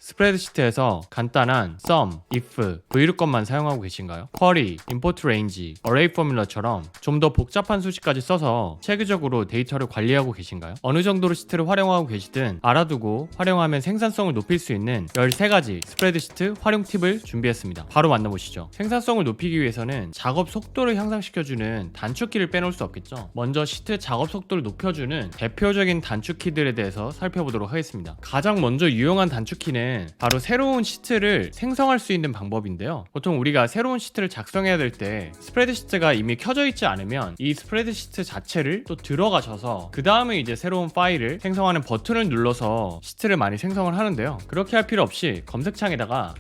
스프레드시트에서 간단한 sum, if, vlookup만 사용하고 계신가요? query, import range, array formula처럼 좀 더 복잡한 수식까지 써서 체계적으로 데이터를 관리하고 계신가요? 어느 정도로 시트를 활용하고 계시든 알아두고 활용하면 생산성을 높일 수 있는 13가지 스프레드시트 활용 팁을 준비했습니다. 바로 만나보시죠. 생산성을 높이기 위해서는 작업 속도를 향상시켜주는 단축키를 빼놓을 수 없겠죠. 먼저 시트 작업 속도를 높여주는 대표적인 단축키들에 대해서 살펴보도록 하겠습니다. 가장 먼저 유용한 단축키는 바로 새로운 시트를 생성할 수 있는 방법인데요. 보통 우리가 새로운 시트를 작성해야 될 때 스프레드시트가 이미 켜져 있지 않으면 이 스프레드시트 자체를 또 들어가셔서 그 다음에 이제 새로운 파일을 생성하는 버튼을 눌러서 시트를 많이 생성을 하는데요. 그렇게 할 필요 없이 검색창에다가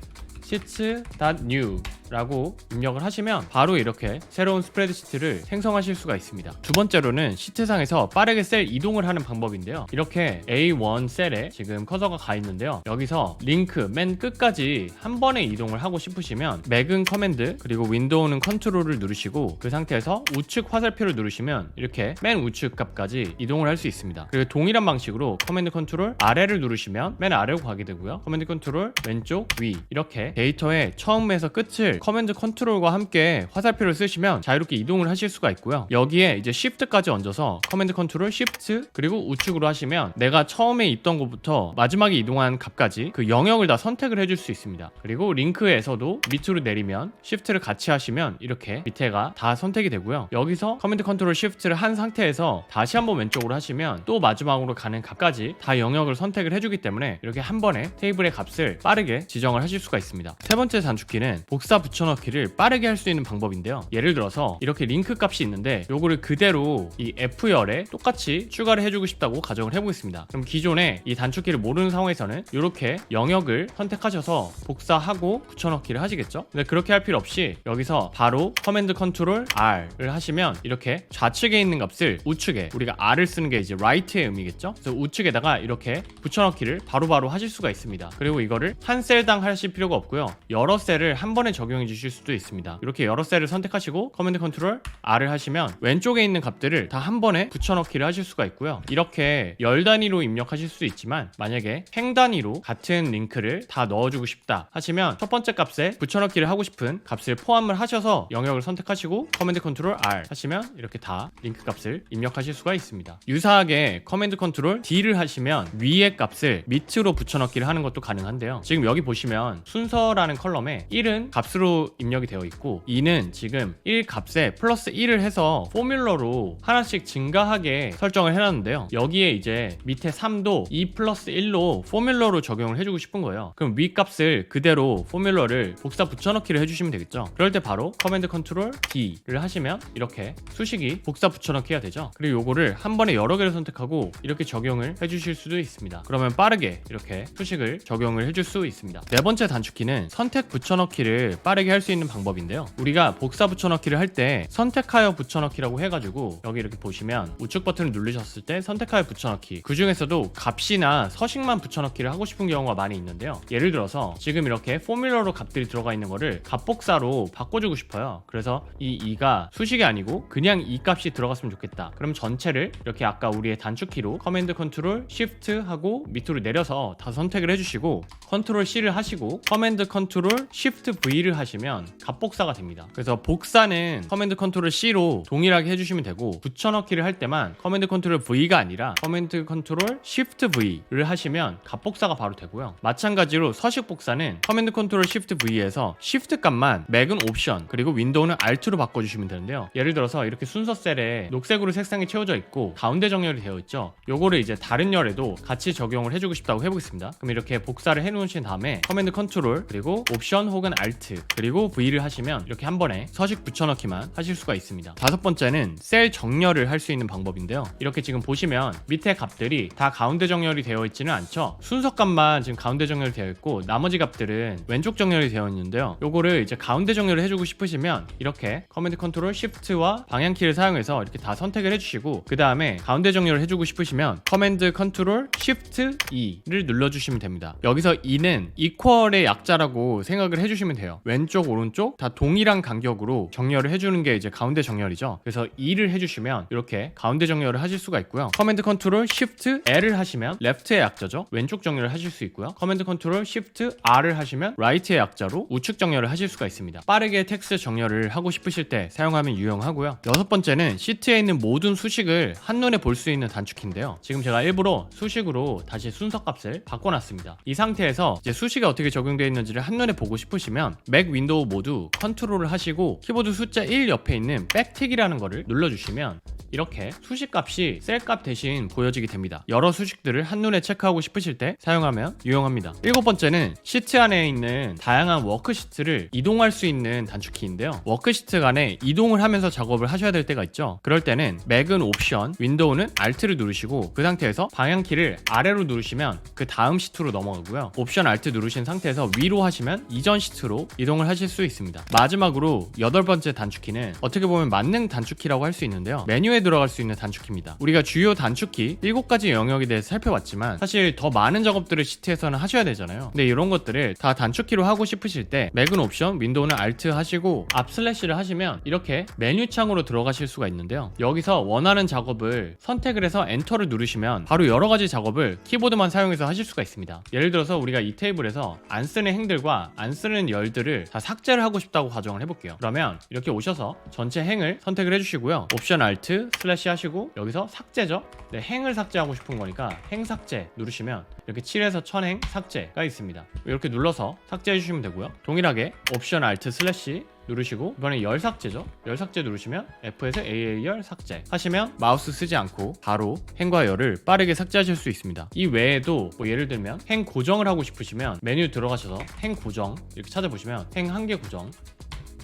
sheets.new 라고 입력을 하시면 바로 이렇게 새로운 스프레드시트를 생성하실 수가 있습니다. 두 번째로는 시트상에서 빠르게 셀 이동을 하는 방법인데요. 이렇게 A1 셀에 지금 커서가 가 있는데요. 여기서 링크 맨 끝까지 한 번에 이동을 하고 싶으시면 맥은 커맨드 그리고 윈도우는 컨트롤을 누르시고 그 상태에서 우측 화살표를 누르시면 이렇게 맨 우측 값까지 이동을 할 수 있습니다. 그리고 동일한 방식으로 커맨드 컨트롤 아래를 누르시면 맨 아래로 가게 되고요. 커맨드 컨트롤 왼쪽 위 이렇게 데이터의 처음에서 끝을 커맨드 컨트롤과 함께 화살표를 쓰시면 자유롭게 이동을 하실 수가 있고요. 여기에 이제 Shift까지 얹어서 커맨드 컨트롤 Shift 그리고 우측으로 하시면 내가 처음에 있던 곳부터 마지막에 이동한 값까지 그 영역을 다 선택을 해줄 수 있습니다. 그리고 링크에서도 밑으로 내리면 Shift를 같이 하시면 이렇게 밑에가 다 선택이 되고요. 여기서 커맨드 컨트롤 Shift를 한 상태에서 다시 한번 왼쪽으로 하시면 또 마지막으로 가는 값까지 다 영역을 선택을 해주기 때문에 이렇게 한 번에 테이블의 값을 빠르게 지정을 하실 수가 있습니다. 세 번째 단축키는 복사 붙여넣기를 빠르게 할 수 있는 방법인데요. 예를 들어서 이렇게 링크 값이 있는데 요거를 그대로 이 F열에 똑같이 추가를 해주고 싶다고 가정을 해보겠습니다. 그럼 기존에 이 단축키를 모르는 상황에서는 이렇게 영역을 선택하셔서 복사하고 붙여넣기를 하시겠죠. 근데 그렇게 할 필요 없이 여기서 바로 커맨드 컨트롤 R을 하시면 이렇게 좌측에 있는 값을 우측에, 우리가 R을 쓰는 게 이제 right의 의미겠죠. 그래서 우측에다가 이렇게 붙여넣기를 바로바로 하실 수가 있습니다. 그리고 이거를 한 셀당 하실 필요가 없고요. 여러 셀을 한 번에 적용해 주실 수도 있습니다. 이렇게 여러 셀을 선택하시고 커맨드 컨트롤 R을 하시면 왼쪽에 있는 값들을 다 한 번에 붙여넣기를 하실 수가 있고요. 이렇게 열 단위로 입력하실 수 있지만 만약에 행 단위로 같은 링크를 다 넣어주고 싶다 하시면 첫 번째 값에 붙여넣기를 하고 싶은 값을 포함을 하셔서 영역을 선택하시고 커맨드 컨트롤 R 하시면 이렇게 다 링크 값을 입력하실 수가 있습니다. 유사하게 커맨드 컨트롤 D를 하시면 위의 값을 밑으로 붙여넣기를 하는 것도 가능한데요. 지금 여기 보시면 순서라는 컬럼에 1은 값으로 입력이 되어 있고 2는 지금 1 값에 플러스 1을 해서 포뮬러로 하나씩 증가하게 설정을 해놨는데요. 여기에 이제 밑에 3도 2 플러스 1로 포뮬러로 적용을 해주고 싶은 거예요. 그럼 위 값을 그대로 포뮬러를 복사 붙여넣기를 해주시면 되겠죠. 그럴 때 바로 커맨드 컨트롤 D를 하시면 이렇게 수식이 복사 붙여넣기가 되죠. 그리고 요거를 한 번에 여러 개를 선택하고 이렇게 적용을 해주실 수도 있습니다. 그러면 빠르게 이렇게 수식을 적용을 해줄 수 있습니다. 네 번째 단축키는 선택 붙여넣기를 빠르게 할 수 있는 방법인데요. 우리가 복사 붙여넣기를 할 때 선택하여 붙여넣기라고 해가지고 여기 이렇게 보시면 우측 버튼을 누르셨을 때 선택하여 붙여넣기, 그 중에서도 값이나 서식만 붙여넣기를 하고 싶은 경우가 많이 있는데요. 예를 들어서 지금 이렇게 포뮬러로 값들이 들어가 있는 거를 값복사로 바꿔주고 싶어요. 그래서 이 2가 수식이 아니고 그냥 이 값이 들어갔으면 좋겠다. 그럼 전체를 이렇게 아까 우리의 단축키로 커맨드 컨트롤 Shift 하고 밑으로 내려서 다 선택을 해주시고 컨트롤 C를 하시고 커맨드 컨트롤 Shift V를 하시면 값복사가 됩니다. 그래서 복사는 커맨드 컨트롤 C로 동일하게 해주시면 되고 붙여넣기를 할 때만 커맨드 컨트롤 V가 아니라 커맨드 컨트롤 Shift V를 하시면 값복사가 바로 되고요. 마찬가지로 서식 복사는 커맨드 컨트롤 Shift V에서 Shift 값만 맥은 옵션 그리고 윈도우는 Alt로 바꿔주시면 되는데요. 예를 들어서 이렇게 순서 셀에 녹색으로 색상이 채워져 있고 가운데 정렬이 되어 있죠. 요거를 이제 다른 열에도 같이 적용을 해주고 싶다고 해보겠습니다. 그럼 이렇게 복사를 해놓으신 다음에 커맨드 컨트롤 그리고 옵션 혹은 Alt 그리고 V를 하시면 이렇게 한 번에 서식 붙여넣기만 하실 수가 있습니다. 다섯 번째는 셀 정렬을 할 수 있는 방법인데요. 이렇게 지금 보시면 밑에 값들이 다 가운데 정렬이 되어 있지는 않죠. 순서 값만 지금 가운데 정렬이 되어 있고 나머지 값들은 왼쪽 정렬이 되어 있는데요. 요거를 이제 가운데 정렬을 해주고 싶으시면 이렇게 커맨드 컨트롤 Shift와 방향키를 사용해서 이렇게 다 선택을 해주시고 그 다음에 가운데 정렬을 해주고 싶으시면 커맨드 컨트롤 Shift E를 눌러주시면 됩니다. 여기서 E는 equal의 약자라고 생각을 해주시면 돼요. 왼쪽 오른쪽 다 동일한 간격으로 정렬을 해주는 게 이제 가운데 정렬이죠. 그래서 2를 해주시면 이렇게 가운데 정렬을 하실 수가 있고요. 커맨드 컨트롤 쉬프트 L을 하시면 레프트의 약자죠. 왼쪽 정렬을 하실 수 있고요. 커맨드 컨트롤 쉬프트 R을 하시면 라이트의 약자로 우측 정렬을 하실 수가 있습니다. 빠르게 텍스트 정렬을 하고 싶으실 때 사용하면 유용하고요. 여섯 번째는 시트에 있는 모든 수식을 한눈에 볼 수 있는 단축키인데요. 지금 제가 일부러 수식으로 다시 순서 값을 바꿔놨습니다. 이 상태에서 이제 수식이 어떻게 적용되어 있는지를 한눈에 보고 싶으시면 맥 윈도우 모두 컨트롤을 하시고 키보드 숫자 1 옆에 있는 백틱이라는 거를 눌러주시면 이렇게 수식 값이 셀 값 대신 보여지게 됩니다. 여러 수식들을 한눈에 체크하고 싶으실 때 사용하면 유용합니다. 일곱 번째는 시트 안에 있는 다양한 워크시트를 이동할 수 있는 단축키인데요. 워크시트 간에 이동을 하면서 작업을 하셔야 될 때가 있죠. 그럴 때는 맥은 옵션, 윈도우는 Alt를 누르시고 그 상태에서 방향키를 아래로 누르시면 그 다음 시트로 넘어가고요. 옵션 Alt 누르신 상태에서 위로 하시면 이전 시트로 이동을 하실 수 있습니다. 마지막으로 여덟 번째 단축키는 어떻게 보면 만능 단축키라고 할 수 있는데요. 메뉴에 들어갈 수 있는 단축키입니다. 우리가 주요 단축키 7가지 영역에 대해서 살펴봤지만 사실 더 많은 작업들을 시트에서는 하셔야 되잖아요. 근데 이런 것들을 다 단축키로 하고 싶으실 때 맥은 옵션, 윈도우는 Alt 하시고 앞 슬래시를 하시면 이렇게 메뉴 창으로 들어가실 수가 있는데요. 여기서 원하는 작업을 선택을 해서 엔터를 누르시면 바로 여러 가지 작업을 키보드만 사용해서 하실 수가 있습니다. 예를 들어서 우리가 이 테이블에서 안 쓰는 행들과 안 쓰는 열들을 다 삭제를 하고 싶다고 가정을 해볼게요. 그러면 이렇게 오셔서 전체 행을 선택을 해주시고요. 옵션 Alt 슬래시 하시고 여기서 삭제죠. 네, 행을 삭제하고 싶은 거니까 행 삭제 누르시면 이렇게 7에서 1000행 삭제가 있습니다. 이렇게 눌러서 삭제해 주시면 되고요. 동일하게 옵션 Alt 슬래시 누르시고 이번에 열 삭제죠. 열 삭제 누르시면 F에서 AA열 삭제 하시면 마우스 쓰지 않고 바로 행과 열을 빠르게 삭제하실 수 있습니다. 이 외에도 뭐 예를 들면 행 고정을 하고 싶으시면 메뉴 들어가셔서 행 고정 이렇게 찾아보시면 행 한 개 고정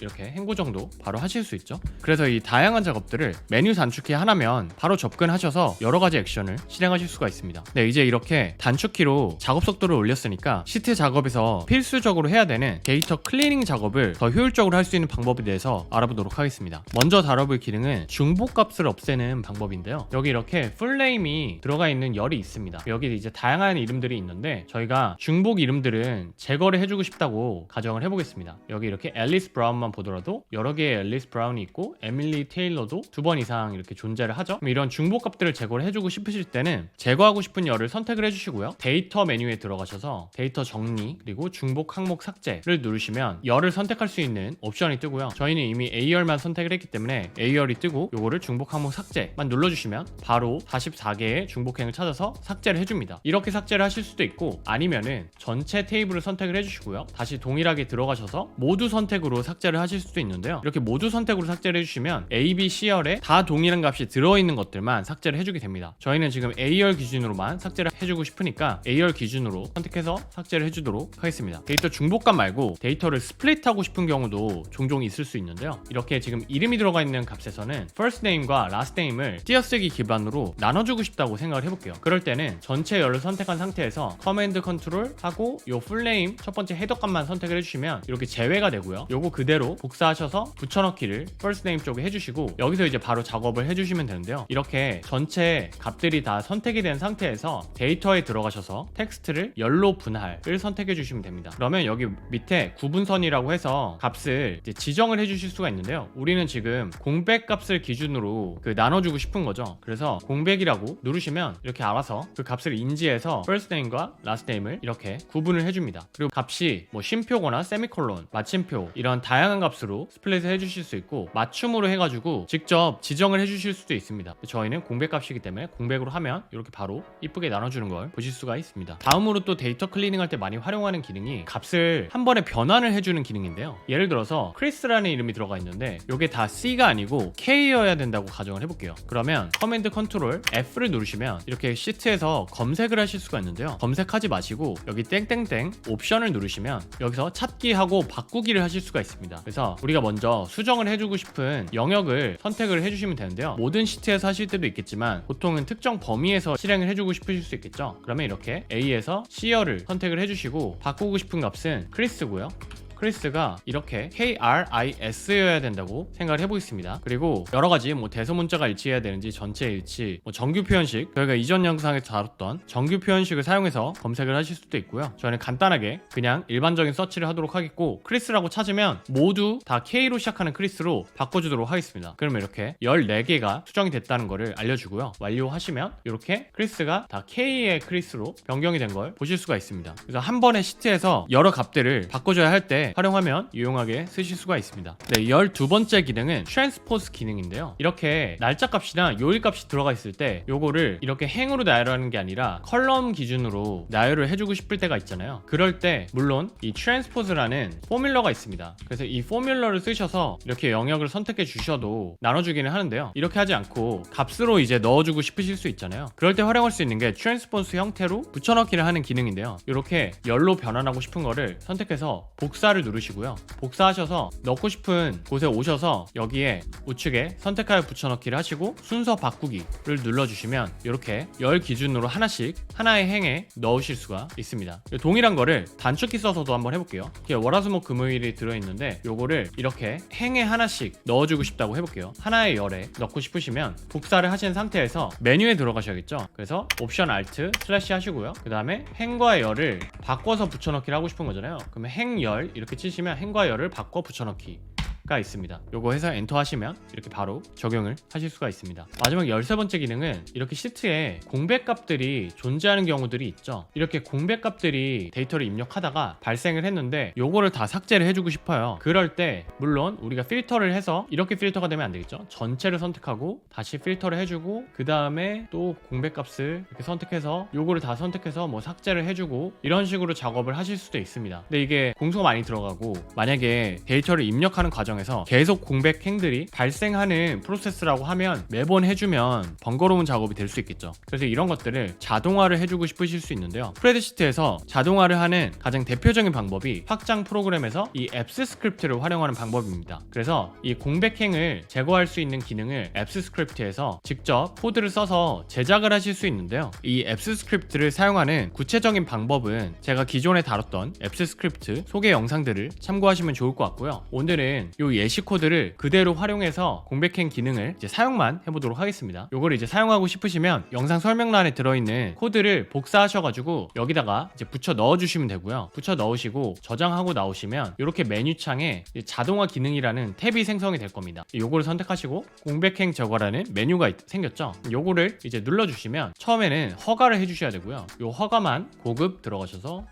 이렇게 행고정도 바로 하실 수 있죠. 그래서 이 다양한 작업들을 메뉴 단축키 하나면 바로 접근하셔서 여러 가지 액션을 실행하실 수가 있습니다. 네, 이제 이렇게 단축키로 작업 속도를 올렸으니까 시트 작업에서 필수적으로 해야 되는 데이터 클리닝 작업을 더 효율적으로 할 수 있는 방법에 대해서 알아보도록 하겠습니다. 먼저 다뤄볼 기능은 중복값을 없애는 방법인데요. 여기 이렇게 풀네임이 들어가 있는 열이 있습니다. 여기 이제 다양한 이름들이 있는데 저희가 중복 이름들은 제거를 해주고 싶다고 가정을 해보겠습니다. 여기 이렇게 앨리스 브라운만 보더라도 여러 개의 앨리스 브라운이 있고 에밀리 테일러도 2번 이상 이렇게 존재를 하죠. 그럼 이런 중복값들을 제거를 해주고 싶으실 때는 제거하고 싶은 열을 선택을 해주시고요. 데이터 메뉴에 들어가셔서 데이터 정리 그리고 중복 항목 삭제를 누르시면 열을 선택할 수 있는 옵션이 뜨고요. 저희는 이미 A열만 선택을 했기 때문에 A열이 뜨고 요거를 중복 항목 삭제만 눌러주시면 바로 44개의 중복행을 찾아서 삭제를 해줍니다. 이렇게 삭제를 하실 수도 있고 아니면은 전체 테이블을 선택을 해주시고요. 다시 동일하게 들어가셔서 모두 선택으로 삭제를 하실 수도 있는데요. 이렇게 모두 선택으로 삭제를 해주시면 A, B, C열에 다 동일한 값이 들어있는 것들만 삭제를 해주게 됩니다. 저희는 지금 A열 기준으로만 삭제를 해주고 싶으니까 A열 기준으로 선택해서 삭제를 해주도록 하겠습니다. 데이터 중복값 말고 데이터를 스플릿하고 싶은 경우도 종종 있을 수 있는데요. 이렇게 지금 이름이 들어가 있는 값에서는 first name과 last name을 띄어쓰기 기반으로 나눠주고 싶다고 생각을 해볼게요. 그럴 때는 전체 열을 선택한 상태에서 커맨드 컨트롤 하고 요 풀네임 첫 번째 헤더 값만 선택을 해주시면 이렇게 제외가 되고요. 요거 그대로 복사하셔서 붙여넣기를 first name 쪽에 해주시고 여기서 이제 바로 작업을 해주시면 되는데요. 이렇게 전체 값들이 다 선택이 된 상태에서 데이터에 들어가셔서 텍스트를 열로 분할을 선택해 주시면 됩니다. 그러면 여기 밑에 구분선이라고 해서 값을 이제 지정을 해주실 수가 있는데요. 우리는 지금 공백 값을 기준으로 나눠주고 싶은 거죠. 그래서 공백이라고 누르시면 이렇게 알아서 그 값을 인지해서 first name과 last name을 이렇게 구분을 해줍니다. 그리고 값이 뭐 쉼표거나 세미콜론, 마침표 이런 다양한 값으로 스플릿을 해주실 수 있고 맞춤으로 해가지고 직접 지정을 해주실 수도 있습니다. 저희는 공백값이기 때문에 공백으로 하면 이렇게 바로 이쁘게 나눠주는 걸 보실 수가 있습니다. 다음으로 또 데이터 클리닝 할 때 많이 활용하는 기능이 값을 한 번에 변환을 해주는 기능인데요. 예를 들어서 크리스라는 이름이 들어가 있는데 이게 다 C가 아니고 K여야 된다고 가정을 해볼게요. 그러면 커맨드 컨트롤 F를 누르시면 이렇게 시트에서 검색을 하실 수가 있는데요. 검색하지 마시고 여기 땡땡땡 옵션을 누르시면 여기서 찾기하고 바꾸기를 하실 수가 있습니다. 그래서 우리가 먼저 수정을 해주고 싶은 영역을 선택을 해주시면 되는데요. 모든 시트에서 하실 때도 있겠지만 보통은 특정 범위에서 실행을 해주고 싶으실 수 있겠죠. 그러면 이렇게 A에서 C열을 선택을 해주시고 바꾸고 싶은 값은 크리스고요. 크리스가 이렇게 KRIS여야 된다고 생각을 해보겠습니다. 그리고 여러가지 뭐 대소문자가 일치해야 되는지 전체 일치, 뭐 정규 표현식, 저희가 이전 영상에 다뤘던 정규 표현식을 사용해서 검색을 하실 수도 있고요. 저희는 간단하게 그냥 일반적인 서치를 하도록 하겠고, 크리스라고 찾으면 모두 다 K로 시작하는 크리스로 바꿔주도록 하겠습니다. 그러면 이렇게 14개가 수정이 됐다는 거를 알려주고요. 완료하시면 이렇게 크리스가 다 K의 크리스로 변경이 된 걸 보실 수가 있습니다. 그래서 한 번에 시트에서 여러 값들을 바꿔줘야 할 때 활용하면 유용하게 쓰실 수가 있습니다. 네, 12번째 기능은 트랜스포즈 기능인데요. 이렇게 날짜 값이나 요일 값이 들어가 있을 때 요거를 이렇게 행으로 나열하는 게 아니라 컬럼 기준으로 나열을 해주고 싶을 때가 있잖아요. 그럴 때 물론 이 트랜스포즈라는 포뮬러가 있습니다. 그래서 이 포뮬러를 쓰셔서 이렇게 영역을 선택해 주셔도 나눠주기는 하는데요. 이렇게 하지 않고 값으로 이제 넣어주고 싶으실 수 있잖아요. 그럴 때 활용할 수 있는 게 트랜스포즈 형태로 붙여넣기를 하는 기능인데요. 이렇게 열로 변환하고 싶은 거를 선택해서 복사를 누르시고요. 복사하셔서 넣고 싶은 곳에 오셔서 여기에 우측에 선택하여 붙여넣기를 하시고 순서 바꾸기를 눌러주시면 이렇게 열 기준으로 하나씩 하나의 행에 넣으실 수가 있습니다. 동일한 거를 단축키 써서도 한번 해볼게요. 이렇게 월화수목 금요일이 들어있는데 요거를 이렇게 행에 하나씩 넣어주고 싶다고 해볼게요. 하나의 열에 넣고 싶으시면 복사를 하신 상태에서 메뉴에 들어가셔야겠죠. 그래서 옵션 알트 슬래시 하시고요. 그 다음에 행과 열을 바꿔서 붙여넣기를 하고 싶은 거잖아요. 그러면 행열 이렇게 치시면 행과 열을 바꿔 붙여넣기 가 있습니다. 요거 해서 엔터 하시면 이렇게 바로 적용을 하실 수가 있습니다. 마지막 13번째 기능은 이렇게 시트에 공백 값들이 존재하는 경우들이 있죠. 이렇게 공백 값들이 데이터를 입력하다가 발생을 했는데 요거를 다 삭제를 해주고 싶어요. 그럴 때 물론 우리가 필터를 해서 이렇게 필터가 되면 안 되겠죠. 전체를 선택하고 다시 필터를 해주고 그 다음에 또 공백 값을 이렇게 선택해서 요거를 다 선택해서 뭐 삭제를 해주고 이런 식으로 작업을 하실 수도 있습니다. 근데 이게 공수가 많이 들어가고 만약에 데이터를 입력하는 과정에서 계속 공백 행들이 발생하는 프로세스라고 하면 매번 해주면 번거로운 작업이 될 수 있겠죠. 그래서 이런 것들을 자동화를 해주고 싶으실 수 있는데요. 스프레드시트에서 자동화를 하는 가장 대표적인 방법이 확장 프로그램에서 이 앱스 스크립트를 활용하는 방법입니다. 그래서 이 공백행을 제거할 수 있는 기능을 앱스 스크립트에서 직접 코드를 써서 제작을 하실 수 있는데요. 이 앱스 스크립트를 사용하는 구체적인 방법은 제가 기존에 다뤘던 앱스 스크립트 소개 영상들을 참고하시면 좋을 것 같고요. 오늘은 이 예시 코드를 그대로 활용해서 공백행 기능을 이제 사용만 해보도록 하겠습니다. 요거를 이제 사용하고 싶으시면 영상 설명란에 들어있는 코드를 복사하셔가지고 여기다가 이제 붙여 넣어주시면 되고요. 붙여 넣으시고 저장하고 나오시면 이렇게 메뉴창에 자동화 기능이라는 탭이 생성이 될 겁니다. 요거를 선택하시고 공백행 제거라는 메뉴가 생겼죠. 요거를 이제 눌러주시면 처음에는 허가를 해주셔야 되고요. 요 허가만 고급 들어가셔서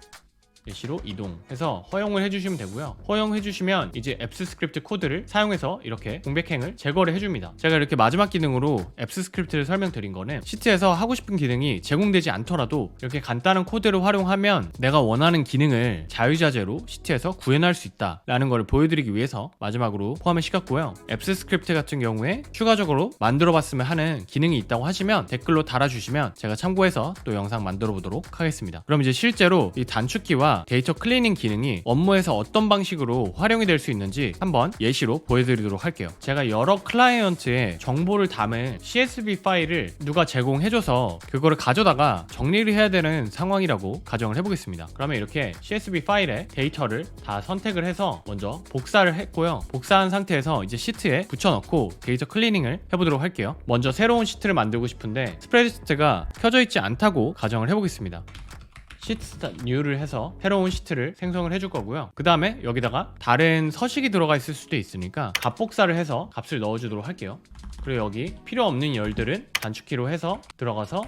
예시로 이동해서 허용을 해주시면 되고요. 허용해주시면 이제 앱스 스크립트 코드를 사용해서 이렇게 공백행을 제거를 해줍니다. 제가 이렇게 마지막 기능으로 앱스 스크립트를 설명드린 거는 시트에서 하고 싶은 기능이 제공되지 않더라도 이렇게 간단한 코드를 활용하면 내가 원하는 기능을 자유자재로 시트에서 구현할 수 있다라는 걸 보여드리기 위해서 마지막으로 포함을 시켰고요. 앱스 스크립트 같은 경우에 추가적으로 만들어봤으면 하는 기능이 있다고 하시면 댓글로 달아주시면 제가 참고해서 또 영상 만들어 보도록 하겠습니다. 그럼 이제 실제로 이 단축키와 데이터 클리닝 기능이 업무에서 어떤 방식으로 활용이 될 수 있는지 한번 예시로 보여드리도록 할게요. 제가 여러 클라이언트의 정보를 담은 CSV 파일을 누가 제공해줘서 그거를 가져다가 정리를 해야 되는 상황이라고 가정을 해보겠습니다. 그러면 이렇게 CSV 파일에 데이터를 다 선택을 해서 먼저 복사를 했고요. 복사한 상태에서 이제 시트에 붙여넣고 데이터 클리닝을 해보도록 할게요. 먼저 새로운 시트를 만들고 싶은데 스프레드시트가 켜져 있지 않다고 가정을 해보겠습니다. 시트 new를 해서 새로운 시트를 생성을 해줄 거고요. 그 다음에 여기다가 다른 서식이 들어가 있을 수도 있으니까 값 복사를 해서 값을 넣어주도록 할게요. 그리고 여기 필요 없는 열들은 단축키로 해서 들어가서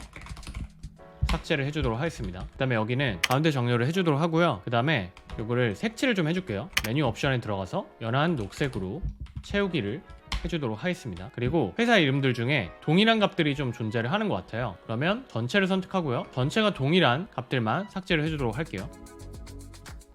삭제를 해주도록 하겠습니다. 그 다음에 여기는 가운데 정렬을 해주도록 하고요. 그 다음에 이거를 색칠을 좀 해줄게요. 메뉴 옵션에 들어가서 연한 녹색으로 채우기를 해주도록 하겠습니다. 그리고 회사 이름들 중에 동일한 값들이 좀 존재를 하는 것 같아요. 그러면 전체를 선택하고요. 전체가 동일한 값들만 삭제를 해주도록 할게요.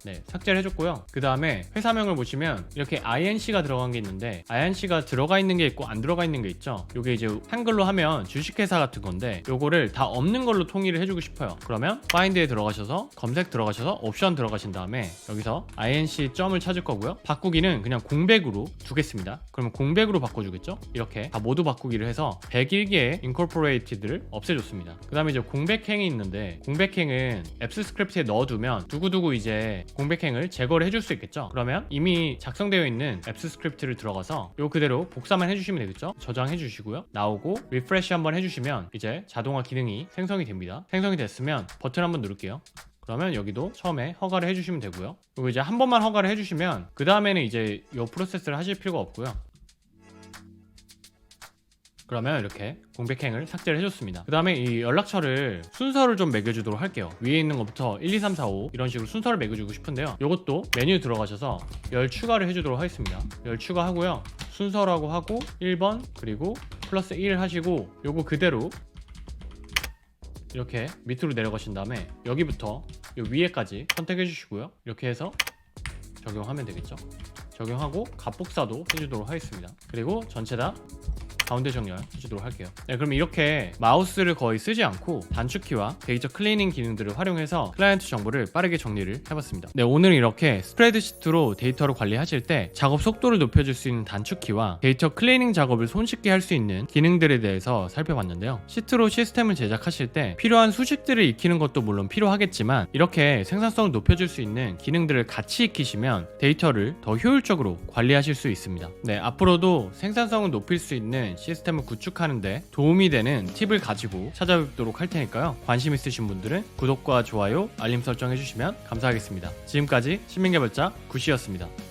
네, 삭제를 해줬고요. 그 다음에 회사명을 보시면 이렇게 INC가 들어간 게 있는데 INC가 들어가 있는 게 있고 안 들어가 있는 게 있죠. 요게 이제 한글로 하면 주식회사 같은 건데 요거를 다 없는 걸로 통일을 해주고 싶어요. 그러면 Find에 들어가셔서 검색 들어가셔서 옵션 들어가신 다음에 여기서 INC 점을 찾을 거고요. 바꾸기는 그냥 공백으로 두겠습니다. 그러면 공백으로 바꿔주겠죠. 이렇게 다 모두 바꾸기를 해서 101개의 incorporated를 없애줬습니다. 그 다음에 이제 공백행이 있는데 공백행은 앱스 스크립트에 넣어두면 두고두고 이제 공백행을 제거를 해줄 수 있겠죠. 그러면 이미 작성되어 있는 앱스 스크립트를 들어가서 요 그대로 복사만 해주시면 되겠죠. 저장해 주시고요. 나오고 리프레시 한번 해주시면 이제 자동화 기능이 생성이 됩니다. 생성이 됐으면 버튼 한번 누를게요. 그러면 여기도 처음에 허가를 해주시면 되고요. 그리고 이제 한 번만 허가를 해주시면 그 다음에는 이제 이 프로세스를 하실 필요가 없고요. 그러면 이렇게 공백행을 삭제를 해줬습니다. 그 다음에 이 연락처를 순서를 좀 매겨주도록 할게요. 위에 있는 것부터 1, 2, 3, 4, 5 이런 식으로 순서를 매겨주고 싶은데요. 이것도 메뉴 들어가셔서 열 추가를 해주도록 하겠습니다. 열 추가하고요. 순서라고 하고 1번 그리고 플러스 1 하시고 요거 그대로 이렇게 밑으로 내려가신 다음에 여기부터 요 위에까지 선택해 주시고요. 이렇게 해서 적용하면 되겠죠. 적용하고 값복사도 해주도록 하겠습니다. 그리고 전체 다 가운데 정렬 해주도록 할게요. 네, 그럼 이렇게 마우스를 거의 쓰지 않고 단축키와 데이터 클리닝 기능들을 활용해서 클라이언트 정보를 빠르게 정리를 해봤습니다. 네, 오늘은 이렇게 스프레드시트로 데이터를 관리하실 때 작업 속도를 높여줄 수 있는 단축키와 데이터 클리닝 작업을 손쉽게 할 수 있는 기능들에 대해서 살펴봤는데요. 시트로 시스템을 제작하실 때 필요한 수식들을 익히는 것도 물론 필요하겠지만 이렇게 생산성을 높여줄 수 있는 기능들을 같이 익히시면 데이터를 더 효율적으로 관리하실 수 있습니다. 네, 앞으로도 생산성을 높일 수 있는 시스템을 구축하는데 도움이 되는 팁을 가지고 찾아뵙도록 할 테니까요. 관심 있으신 분들은 구독과 좋아요, 알림 설정 해주시면 감사하겠습니다. 지금까지 신민개발자 구시였습니다.